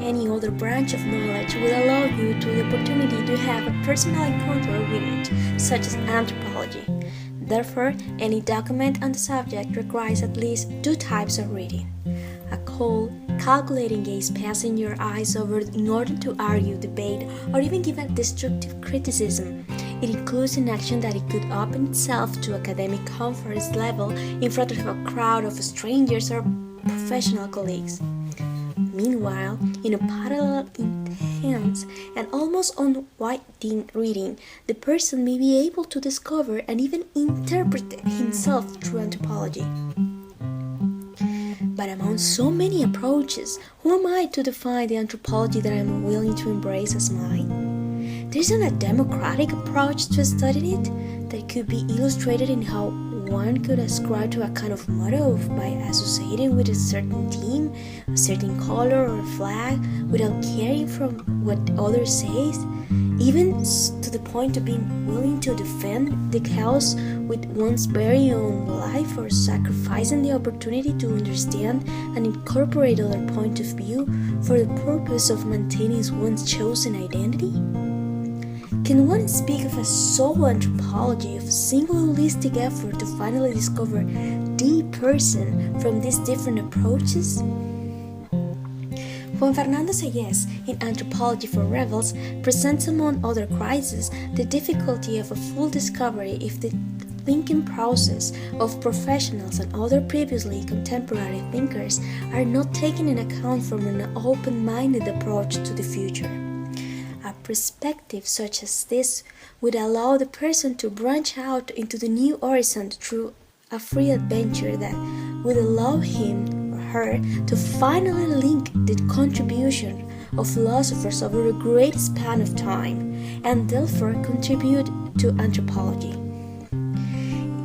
any other branch of knowledge will allow you to the opportunity to have a personal encounter with it, such as anthropology. Therefore, any document on the subject requires at least two types of reading. A cold, calculating gaze passing your eyes over in order to argue, debate, or even give a destructive criticism. It includes an action that it could open itself to academic conference level in front of a crowd of strangers or professional colleagues. Meanwhile, in a parallel, intense, and almost unwinding reading, the person may be able to discover and even interpret himself through anthropology. But among so many approaches, who am I to define the anthropology that I am willing to embrace as mine? There isn't a democratic approach to studying it that could be illustrated in how one could ascribe to a kind of motto by associating with a certain theme, a certain color or flag, without caring from what others say, even to the point of being willing to defend the cause with one's very own life, or sacrificing the opportunity to understand and incorporate other point of view for the purpose of maintaining one's chosen identity? Can one speak of a sole anthropology, of a single holistic effort to finally discover the person from these different approaches? Juan Fernando Sayes, in Anthropology for Rebels, presents among other crises the difficulty of a full discovery if the thinking process of professionals and other previously contemporary thinkers are not taken in account from an open-minded approach to the future. A perspective such as this would allow the person to branch out into the new horizon through a free adventure that would allow him or her to finally link the contribution of philosophers over a great span of time and therefore contribute to anthropology.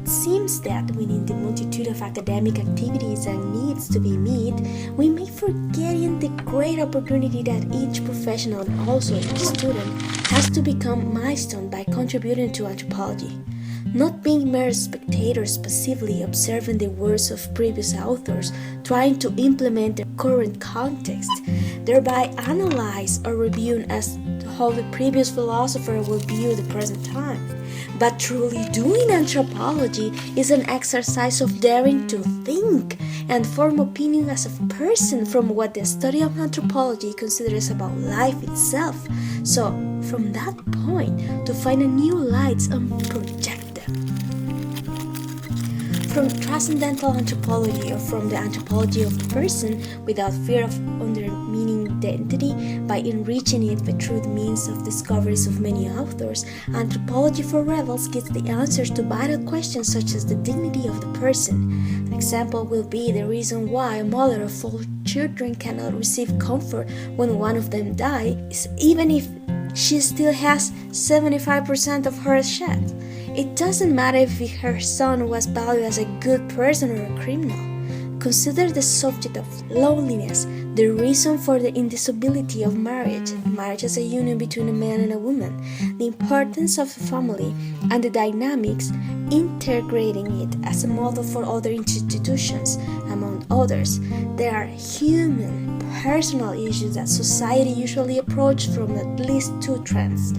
It seems that within the multitude of academic activities and needs to be met, we may forget the great opportunity that each professional and also each student has to become milestone by contributing to anthropology. Not being mere spectators passively observing the works of previous authors, trying to implement their current context, thereby analyze or review as to how the previous philosopher will view the present time. But truly doing anthropology is an exercise of daring to think and form opinion as a person from what the study of anthropology considers about life itself. So, from that point, to find a new lights and project them. From transcendental anthropology, or from the anthropology of the person, without fear of undermining identity by enriching it through the means of discoveries of many authors, Anthropology for Rebels gives the answers to vital questions such as the dignity of the person. An example will be the reason why a mother of 4 children cannot receive comfort when one of them dies, even if she still has 75% of her shed. It doesn't matter if her son was valued as a good person or a criminal. Consider the subject of loneliness, the reason for the indissolubility of marriage as a union between a man and a woman, the importance of a family, and the dynamics integrating it as a model for other institutions, among others. There are human, personal issues that society usually approaches from at least 2 trends: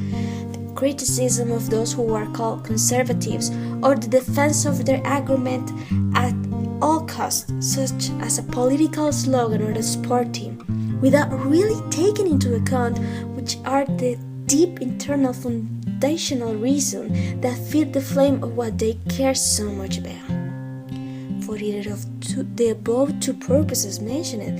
criticism of those who are called conservatives, or the defense of their argument at all costs, such as a political slogan or a sport team, without really taking into account which are the deep internal foundational reasons that feed the flame of what they care so much about. For either of the above 2 purposes mentioned,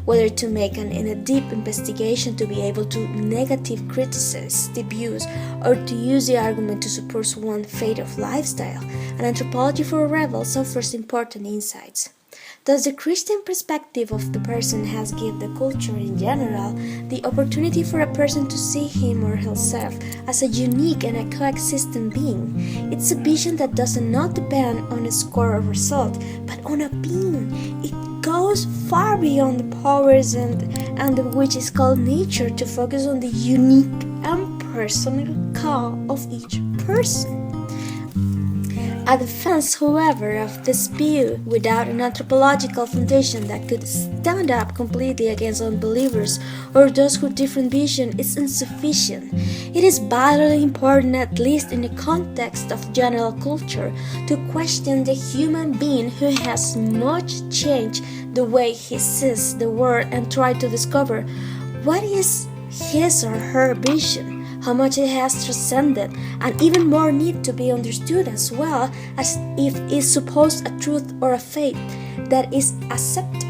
whether to make a deep investigation to be able to negative criticize the views, or to use the argument to support one's fate of lifestyle, an Anthropology for Rebels offers important insights. Thus, the Christian perspective of the person has given the culture in general the opportunity for a person to see him or herself as a unique and a coexisting being. It's a vision that does not depend on a score or result, but on a being. It goes far beyond the powers and which is called nature, to focus on the unique and personal call of each person. A defense, however, of this view without an anthropological foundation that could stand up completely against unbelievers or those who different vision is insufficient. It is vitally important, at least in the context of general culture, to question the human being who has much changed the way he sees the world and try to discover what is his or her vision, how much it has transcended, and even more need to be understood, as well as if it supposes a truth or a faith that is accepted.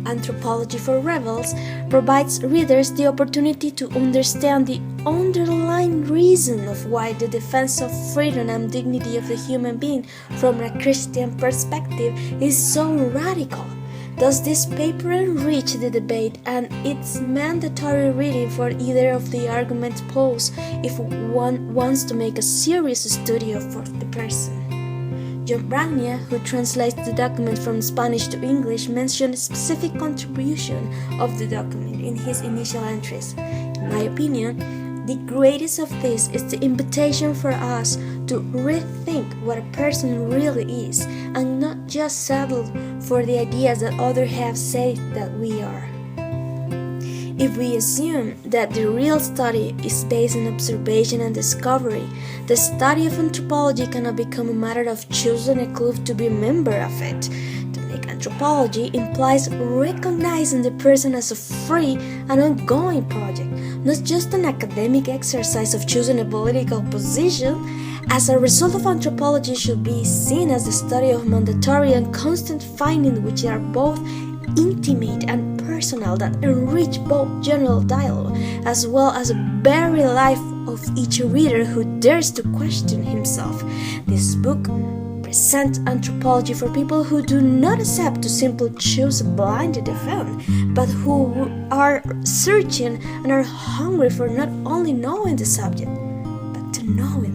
Anthropology for Rebels provides readers the opportunity to understand the underlying reason of why the defense of freedom and dignity of the human being from a Christian perspective is so radical. Thus, this paper enriched the debate, and it's mandatory reading for either of the arguments posed if one wants to make a serious study of the person. John Bragnia, who translates the document from Spanish to English, mentioned a specific contribution of the document in his initial entries. In my opinion, the greatest of these is the invitation for us to rethink what a person really is and not just settle for the ideas that others have said that we are. If we assume that the real study is based on observation and discovery, the study of anthropology cannot become a matter of choosing a club to be a member of it. To make anthropology implies recognizing the person as a free and ongoing project, not just an academic exercise of choosing a political position. As a result of anthropology should be seen as the study of mandatory and constant findings which are both intimate and personal, that enrich both general dialogue as well as the very life of each reader who dares to question himself. This book presents anthropology for people who do not accept to simply choose a blind to defend, but who are searching and are hungry for not only knowing the subject, but to know it